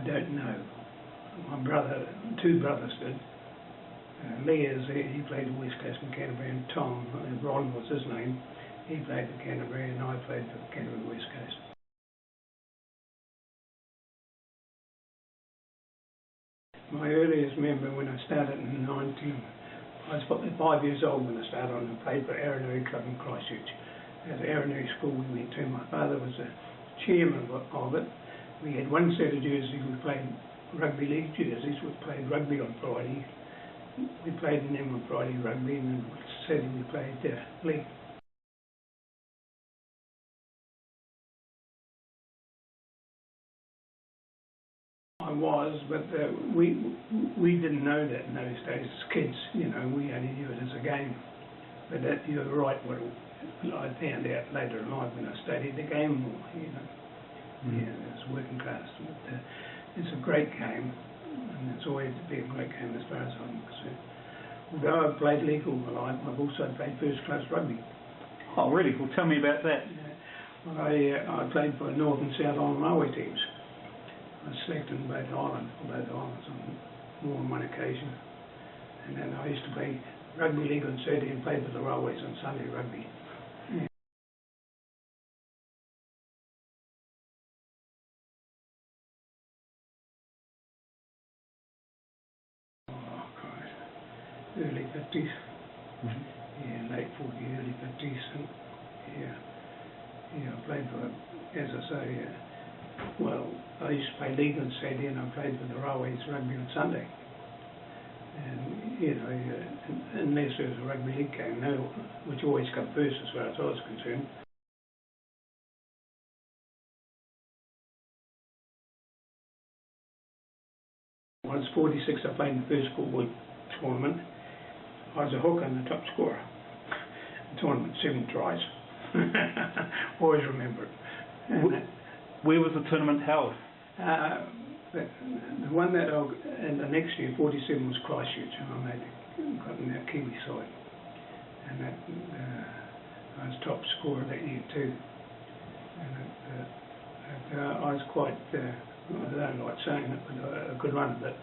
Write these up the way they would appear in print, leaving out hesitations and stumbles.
don't know. My brother, two brothers did. Lisle, he played the West Coast and Canterbury, and Tom, Ron was his name, he played for Canterbury and I played for Canterbury West Coast. My earliest memory when I started in I was probably 5 years old when I started and played for Aranui Club in Christchurch. At the Aranui school we went to, my father was the chairman of it. We had one set of jerseys, we played rugby league jerseys, we played rugby on Friday. We played in them on Friday rugby, and then Saturday we played league. I was, but we didn't know that in those days as kids. You know, we only knew it as a game. But that, you're right. What I found out later in life when I studied the game more. You know, yeah, it's working class. But, it's a great game, and it's always been a great game as far as I'm concerned. Although I've played league all my life, I've also played first-class rugby. Oh, really? Well, tell me about that. Well, I played for North and South Island Railway teams. I was selected in both islands on more than one occasion. And then I used to play rugby league on Saturday and played for the Railways on Sunday rugby. Yeah. Oh, Christ. Early 50s. Yeah, late 40s, early 50s. And yeah, I played for, as I say, well, I used to play league on Saturday and I played for the Railways rugby on Sunday. And, you know, unless there was a rugby league game, which always come first as far as I was concerned. When I was 46, I played in the first schoolboy tournament. I was a hooker and the top scorer. The tournament, 7 tries. Always remember it. Where was the tournament held? The one that and the next year, 47, was Christchurch, and I got in that Kiwis side. And that, I was top scorer that year too. And I was quite, I don't like saying it, but a good runner, but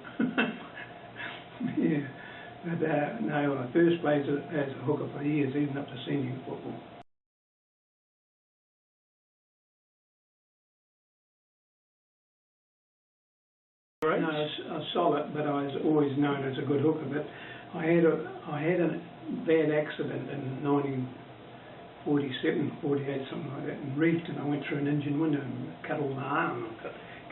yeah. But no, I first played as a hooker for years, even up to senior football. No, I was solid, but I was always known as a good hooker. But I had a bad accident in 1947, 48, something like that, in Reefton. I went through an engine window and cut all my arm.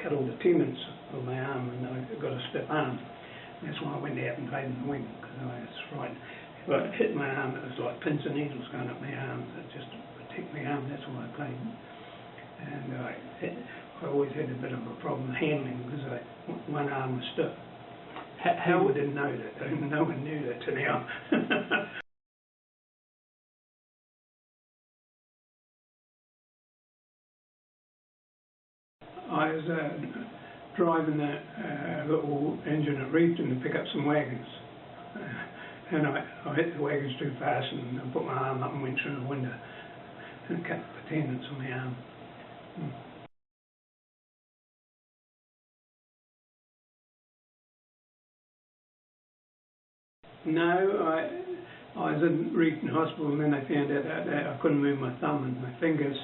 Cut all the tendons of my arm, and I got a stiff arm. That's why I went out and played in the wing, because I was frightened. If I hit my arm, it was like pins and needles going up my arm, just to protect my arm. That's why I played. And I always had a bit of a problem handling because one arm was stiff. People didn't know that. No one knew that till now. I was driving a little engine at Reefton to pick up some wagons. And I hit the wagons too fast and I put my arm up and went through the window and cut the tendons on my arm. No, I was in Reefton Hospital, and then they found out that I couldn't move my thumb and my fingers,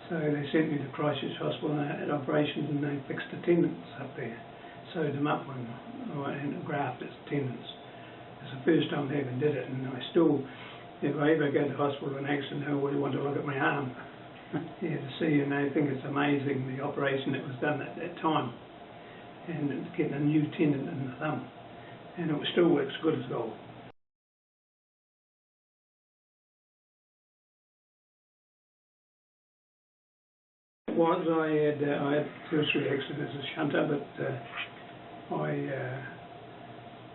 so they sent me to Christchurch Hospital and I had operations, and they fixed the tendons up there, sewed them up and grafted tendons. It's the first time they ever did it, and I still, if I ever go to hospital and accident, I always want to look at my arm. Yeah, to see, and they think it's amazing the operation that was done at that time, and it's getting a new tendon in the thumb. And it still works good as gold. It was, I had 2 or 3 accidents as a shunter, but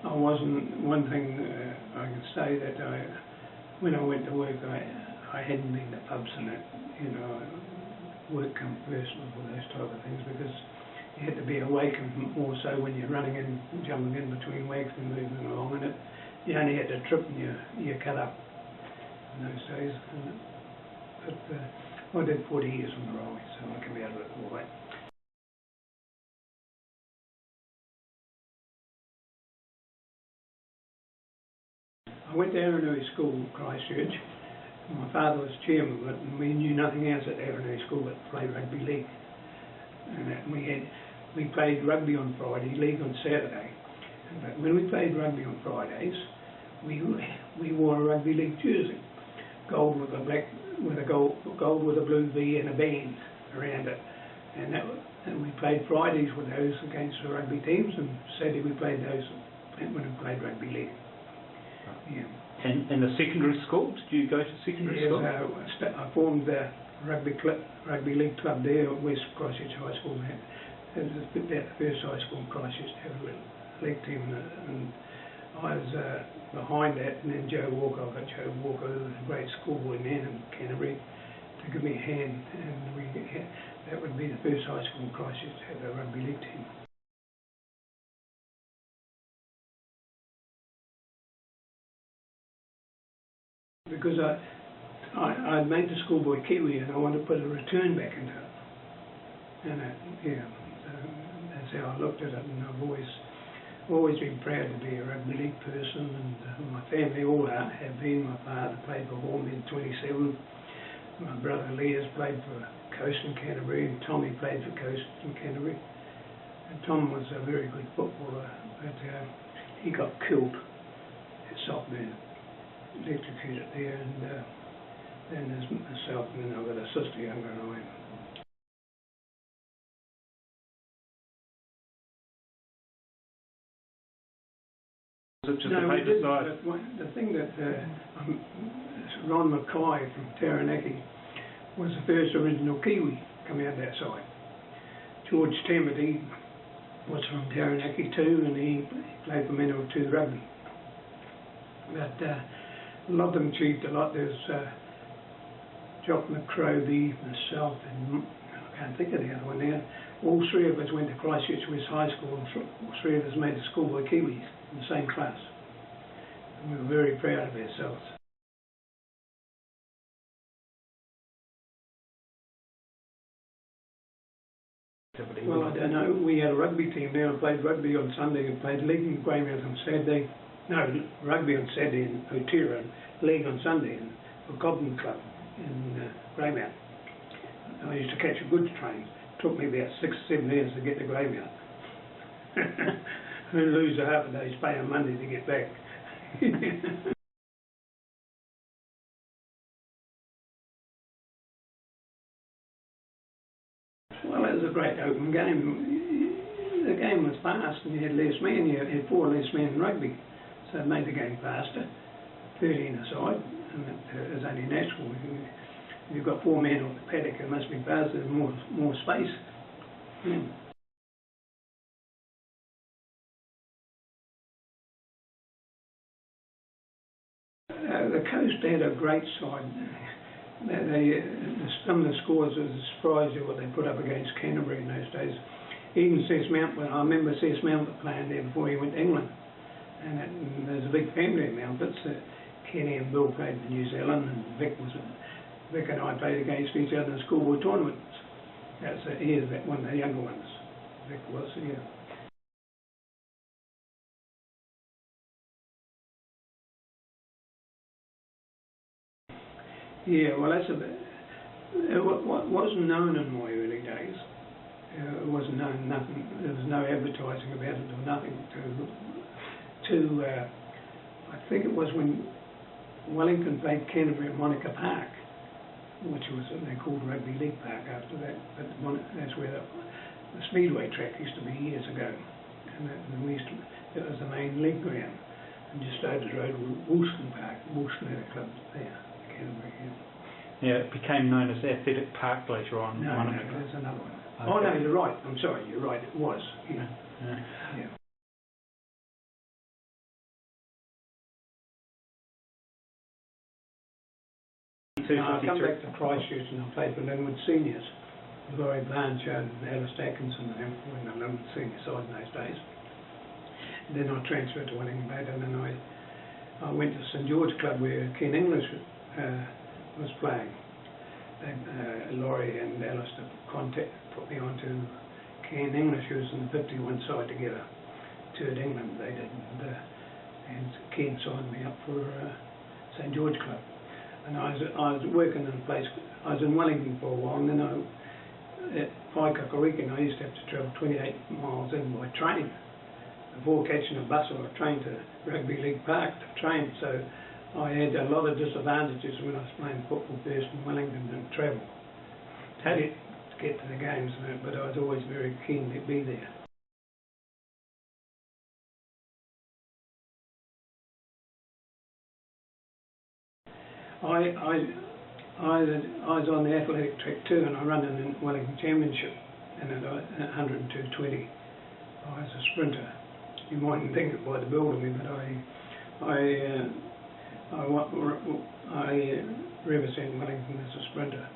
I wasn't, one thing I can say that when I went to work, I hadn't been to pubs and that, you know, work come first before those type of things, because you had to be awake, and also when you're running in, jumping in between wags and moving along, and you only had to trip and you're cut up in those days. But I did 40 years on the railway, so I can be out of it all that. I went to Aranui School in Christchurch. My father was chairman of it, and we knew nothing else at Aranui School but to play rugby league. And we played rugby on Friday, league on Saturday. But when we played rugby on Fridays, we wore a rugby league jersey, gold with a black, with a gold with a blue V and a band around it. And we played Fridays with those against the rugby teams, and Saturday we played those when we played rugby league. Yeah. And in the secondary school, did you go to secondary school? Yes, I formed the rugby league club there at West Christchurch High School. It was about the first high school in Christchurch to have a league team, and I was behind that, and then Joe Walker, I got Joe Walker, who was a great schoolboy man in Canterbury, to give me a hand, and that would be the first high school in Christchurch to have a rugby league team. Because I made the schoolboy Kiwi, and I wanted to put a return back into it. And yeah, so that's how I looked at it, and I've always been proud to be a rugby league person, and my family all have been. My father played for Hornby in 27. My brother Lee has played for Coast in Canterbury, and Tommy played for Coast in Canterbury. And Tom was a very good footballer, but he got killed at Saltburn, electrocuted there, and then there's myself, and then I've got a sister younger than I am. No, we didn't, but the thing that Ron Mackay from Taranaki was the first original Kiwi come out that side. George Temmett, he was from Taranaki too, and he played for Manawatu 2 rugby. But a lot of them achieved a lot. There's Jock McCroby, myself, and I can't think of the other one now. All three of us went to Christchurch West High School, and all three of us made the schoolboy Kiwis in the same class. And we were very proud of ourselves. Well, I don't know. We had a rugby team there and played rugby on Sunday and played league in Greymouth on Saturday. No, rugby on Saturday in Otira and league on Sunday for Cobden Club in Greymouth. I used to catch a goods train. It took me about 6 or 7 years to get to Greymouth. And lose a half a day's pay on Monday to get back. Well, it was a great open game. The game was fast, and you had less men. You had 4 less men in rugby, so it made the game faster. 13 aside, and it was only natural. If you've got 4 men on the paddock, it must be faster. There's more space. Yeah. The Coast had a great side. Some of the scores was a surprise at what they put up against Canterbury in those days. Even Cess Mount, I remember Cess Mount playing there before he went to England. And there's a big family of Mountfits. Kenny and Bill played for New Zealand, and Vic and I played against each other in schoolboy tournaments. He is one of the younger ones. Vic was, yeah. Yeah, well, that's a bit. What wasn't known in my early days. It wasn't known nothing. There was no advertising about it or nothing. I think it was when Wellington played Canterbury at Monica Park, which was they called Rugby League Park after that. But that's where the speedway track used to be years ago, and that was the main league ground. And just over the road was Woolston Park. Woolston had a club there. Yeah, it became known as Athletic Park later on. No, there's another one. Okay. Oh no, you're right. I'm sorry, you're right. It was. Yeah. Yeah. I come back to Christchurch and I played for Linwood Seniors. Laurie Blanchard and Alice Atkinson and them were in the Linwood Senior side in those days. And then I transferred to Wellington and then I went to St George Club where Ken English was playing. Laurie and Alistair put me on to Ken English, who was in the 51 side together, toured England they did, and Ken signed me up for St George Club. And I was working in a place, I was in Wellington for a while, and then at Waikakarika, I used to have to travel 28 miles in by train. Before catching a bus or a train to Rugby League Park to train, so I had a lot of disadvantages when I was playing football first in Wellington and travel to get to the games, but I was always very keen to be there. I was on the athletic track too, and I ran in the Wellington Championship, and at 102.20 I was a sprinter. You mightn't think it by the build of me, but I represent Wellington as a sprinter.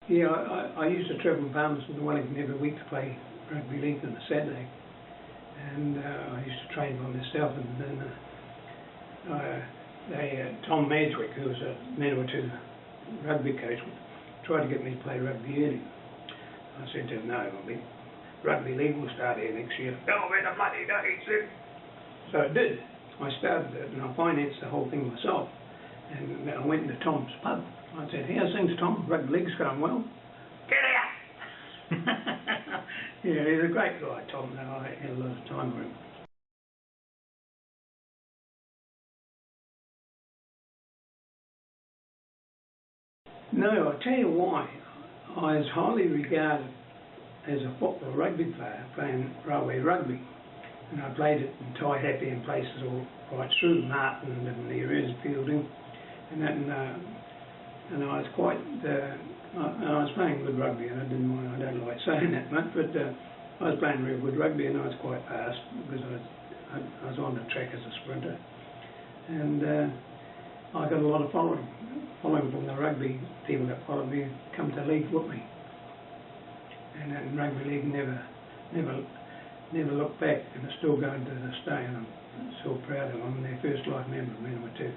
Yeah, I used to travel from Palmerston to Wellington every week to play rugby league on a Saturday, and I used to train by myself, and then Tom Madgwick, who was a Manawatu rugby coach, tried to get me to play rugby union. I said to him, no, rugby league will start here next year. Oh, where the bloody day, Sue? So it did. I started it, and I financed the whole thing myself. And I went into Tom's pub. I said, how's things, Tom? Rugby league's going well. Get out! Yeah, he's a great guy, Tom. I had a lot of time for him. No, I'll tell you why. I was highly regarded as a football rugby player, playing railway rugby. And I played it in Taihape and places all right through Martin and the areas fielding. And I was quite, I was playing good rugby, and I don't like saying that much, but I was playing real good rugby, and I was quite fast because I was on the track as a sprinter. And I got a lot of following from the rugby people that followed me, come to league with me. And rugby league never looked back, and are still going to this day, and I'm so proud of them. I'm their first life member of Manawatu.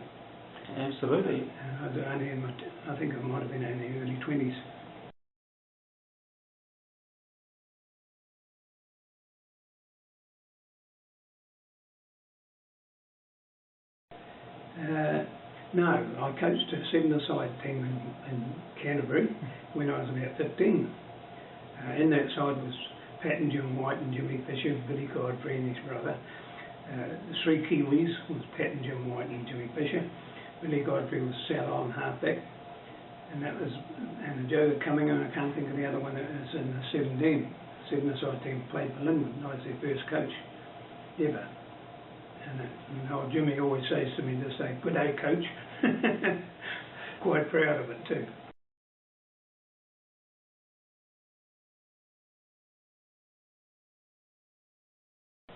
Absolutely. I was only in I think I might have been in the early 20s. No, I coached a 7-a-side team in Canterbury when I was about 15. In that side was Pat and Jim White and Jimmy Fisher, Billy Godfrey and his brother. The 3 Kiwis was Pat and Jim White and Jimmy Fisher. Billy Godfrey was South Island halfback, and Joe Cumming, and I can't think of the other one that was in the 7-a-side team, played for Linwood. I was their first coach ever. And old Jimmy always says to me to say, good day, coach. Quite proud of it too.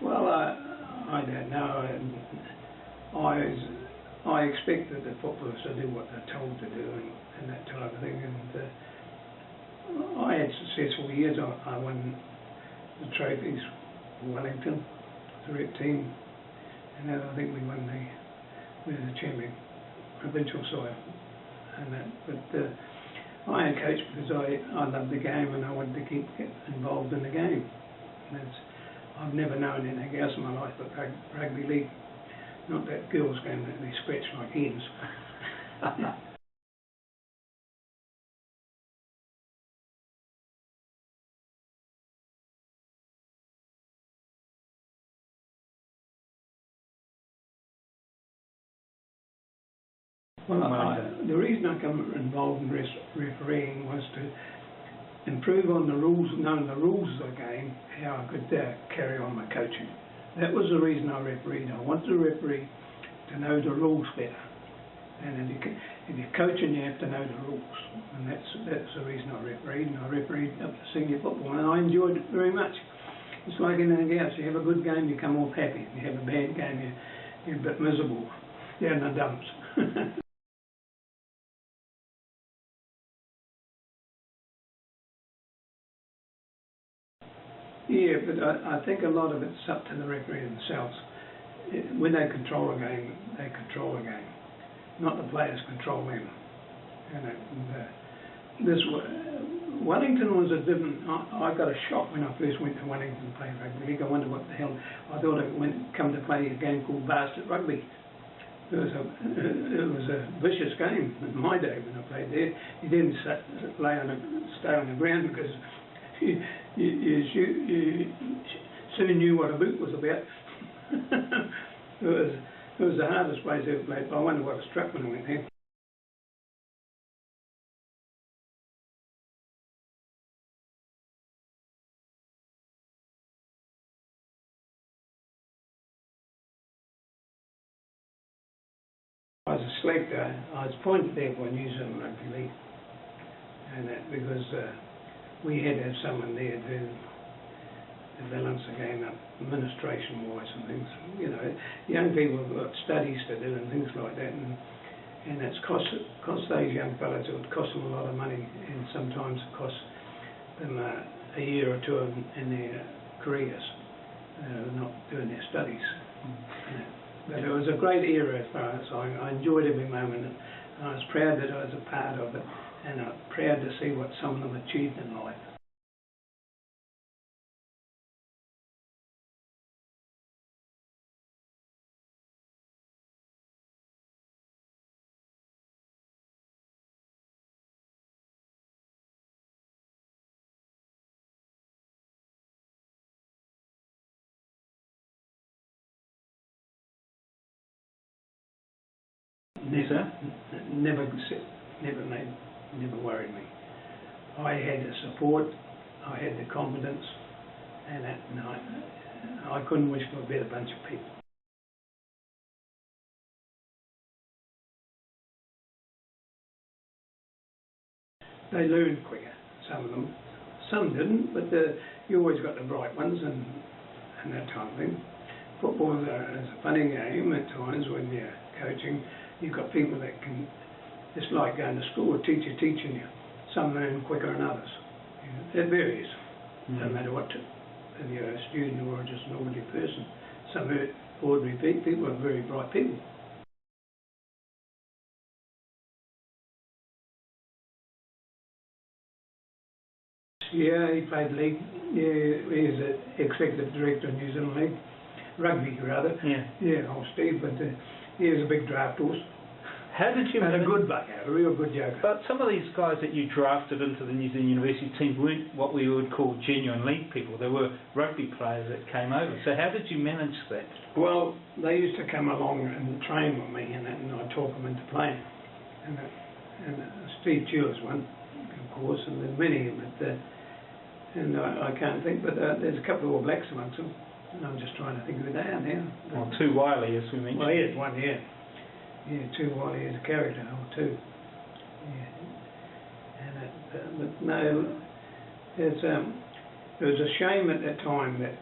Well, I don't know. I expected the footballers to do what they're told to do and that type of thing. And I had successful years. I won the trophies for Wellington, the rep team, and then I think we won the champion provincial side. And that, but I had coached because I loved the game and I wanted to keep involved in the game. And I've never known anything else in my life but rugby league. Not that girls' game that they scratch like hens. Well, the reason I got involved in refereeing was to improve on the rules, knowing the rules of the game, how I could carry on my coaching. That was the reason I refereed. I wanted the referee to know the rules better. And if you're coaching, you have to know the rules. And that's the reason I refereed. And I refereed up to senior football, and I enjoyed it very much. It's like anything else. You have a good game, you come off happy. You have a bad game, you're a bit miserable. Down in the dumps. Yeah, but I think a lot of it's up to the referee themselves. When they control a game, they control a game, not the players control them. Wellington was a different. I got a shock when I first went to Wellington to play rugby league. I wondered what the hell. I thought it come to play a game called bastard rugby. It was a vicious game in my day when I played there. You didn't stay on the ground because you soon knew what a boot was about. It was the hardest place I ever played. But I wonder what it struck when I went there. I was a selector. I was appointed there by New Zealand Rugby League, and that because we had to have someone there to balance the game up, administration-wise and things. You know, young people have got studies to do and things like that, and it's cost those young fellas. It would cost them a lot of money, and sometimes it costs them a year or two in their careers, not doing their studies. But it was a great era as far as I enjoyed every moment, and I was proud that I was a part of it, and I'm proud to see what some of them achieved in life. Never worried me. I had the support, I had the confidence, and I couldn't wish for a better bunch of people. They learned quicker, some of them. Some didn't, but you always got the bright ones and that type of thing. Football is a funny game at times when you're coaching. You've got people that can, it's like going to school, a teacher teaching you. Some learn quicker than others. It varies, no matter what, if you're a student or just an ordinary person. Some ordinary people are very bright people. Yeah, he played league. Yeah, he's the executive director of New Zealand League. Rugby, rather. Yeah. Yeah, old Steve, but he was a big draft horse. How did you... And a good bucker, a real good joker. But some of these guys that you drafted into the New Zealand University team weren't what we would call genuine league people. They were rugby players that came over. So how did you manage that? Well, they used to come along and train with me, and I'd talk them into playing. And Steve Chewer's one, of course, and there's many, but and I can't think, but there's a couple of All Blacks amongst them, and I'm just trying to think who they are now. Well, Too Wiley, as we mentioned. Well, here's one, yeah. Yeah, Too Wiley is a character, too. Yeah. And but no, it was a shame at that time that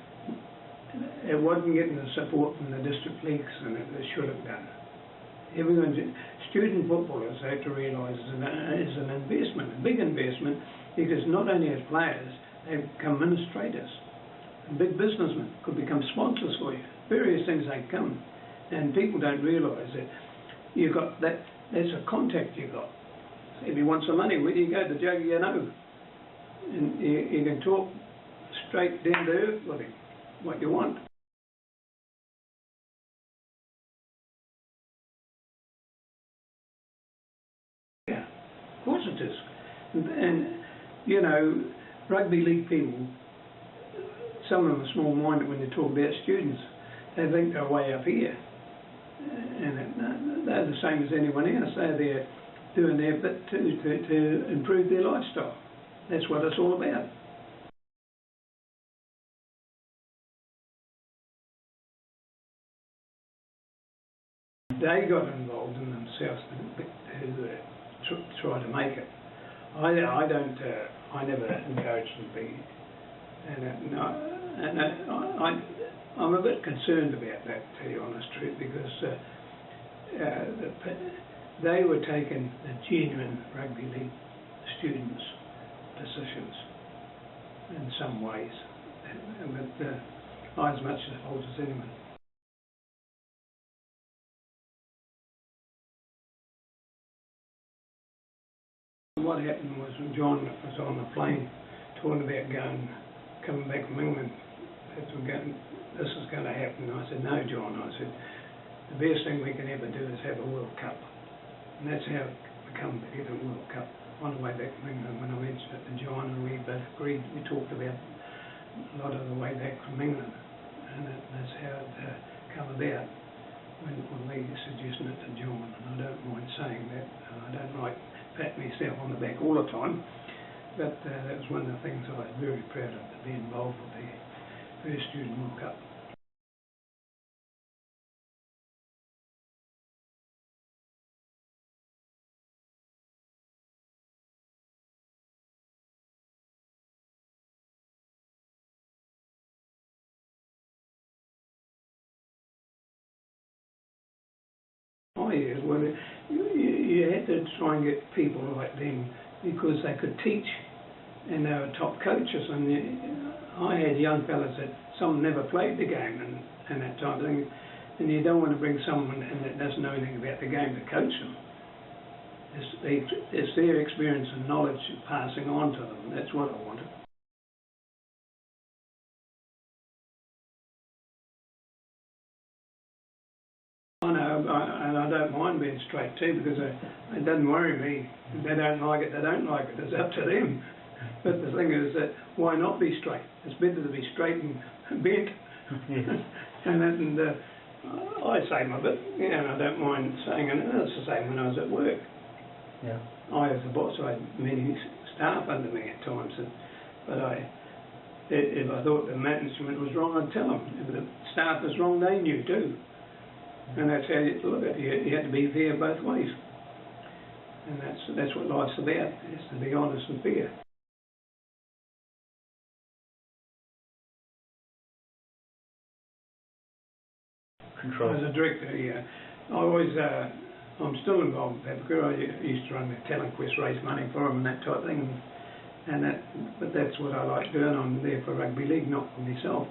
it wasn't getting the support from the district leagues, and it should have done. Student footballers have to realise it's an investment, a big investment, because not only as players, they become administrators, and big businessmen could become sponsors for you. Various things they come, and people don't realise that you've got that. That's a contact you've got. So if you want some money, where do you go? The jug, you know, and you can talk straight down to earth with him, what you want. Yeah, of course it is, and you know, rugby league people, some of them are small-minded when they talk about students. They think they're way up here, and they're the same as anyone else. They're there doing their bit to improve their lifestyle. That's what it's all about. They got involved in themselves to try to make it. I don't. I never encouraged them to be. I'm a bit concerned about that, to tell you honest truth, because they were taking the genuine rugby league students' positions in some ways, but I as much as fault as anyone. what happened was when John was on the plane talking about coming back from England, this is going to happen. I said, no, John. I said, the best thing we can ever do is have a World Cup. And that's how we come to get a World Cup. On the way back from England, when I mentioned it to John, and we both agreed, we talked about a lot of the way back from England. And that's how it come about when we suggested it to John. And I don't mind saying that. I don't like pat myself on the back all the time. But that was one of the things I was very proud of, to be involved with the first Student World Cup. Oh yes, well, you had to try and get people like them because they could teach and they were top coaches. And I had young fellas that some never played the game and that type of thing. And you don't want to bring someone in that doesn't know anything about the game to coach them. It's their experience and knowledge passing on to them. That's what I wanted. I know, and I don't mind being straight too, because it doesn't worry me. If they don't like it, they don't like it. It's up to them. But the thing is that why not be straight? It's better to be straight and bent. and I say my bit, and I don't mind saying it. And it's the same when I was at work. Yeah. I, as a boss, I had many staff under me at times, but if I thought the management was wrong, I'd tell them. If the staff was wrong, they knew too. And that's how you look at it. You had to be fair both ways. And that's what life's about, is to be honest and fair. Control. As a director, yeah. I'm still involved with that because I used to run the talent quest, raise money for them and that type of thing. But that's what I like doing. I'm there for rugby league, not for myself.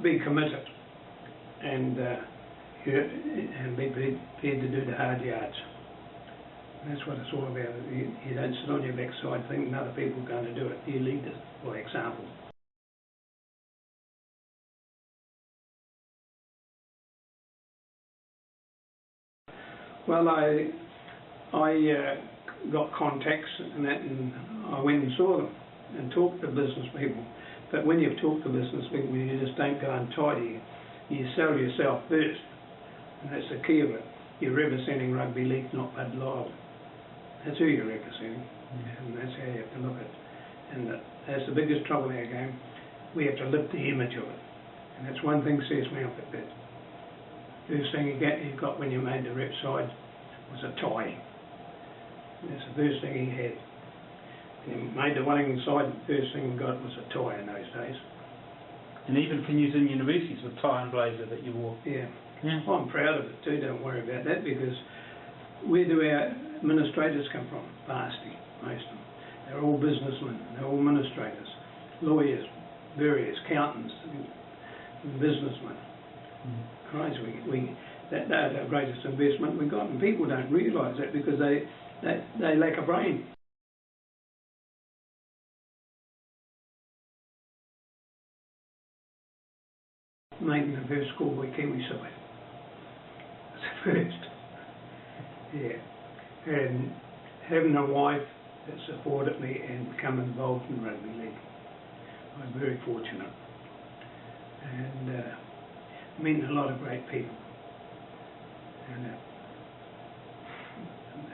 Be committed and be prepared to do the hard yards. And that's what it's all about. You don't sit on your backside thinking other people are going to do it. You lead it by example. Well, I got contacts and that, and I went and saw them and talked to business people. But when you've talked to business people, you just don't go untidy. You sell yourself first, and that's the key of it. You're representing rugby league, not Bud Lisle. That's who you're representing, and that's how you have to look at it. And that's the biggest trouble in our game. We have to lift the image of it, and that's one thing sets me up a bit. First thing you got when you made the rep side was a tie. That's the first thing he had. He made the Wellington side, the first thing we got was a tie in those days. And even for New Zealand universities, with tie and blazer that you wore. Yeah. I'm proud of it too, don't worry about that, because where do our administrators come from? Varsity, most of them. They're all businessmen, they're all administrators, lawyers, various accountants, and businessmen. Christ, that's our greatest investment we got, and people don't realise that because they lack a brain. Making the first schoolboy Kiwis side. That's the first. Yeah. And having a wife that supported me and become involved in rugby league. I'm very fortunate. And meeting a lot of great people. And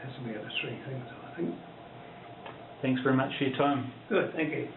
that's about the three things, I think. Thanks very much for your time. Good, thank you.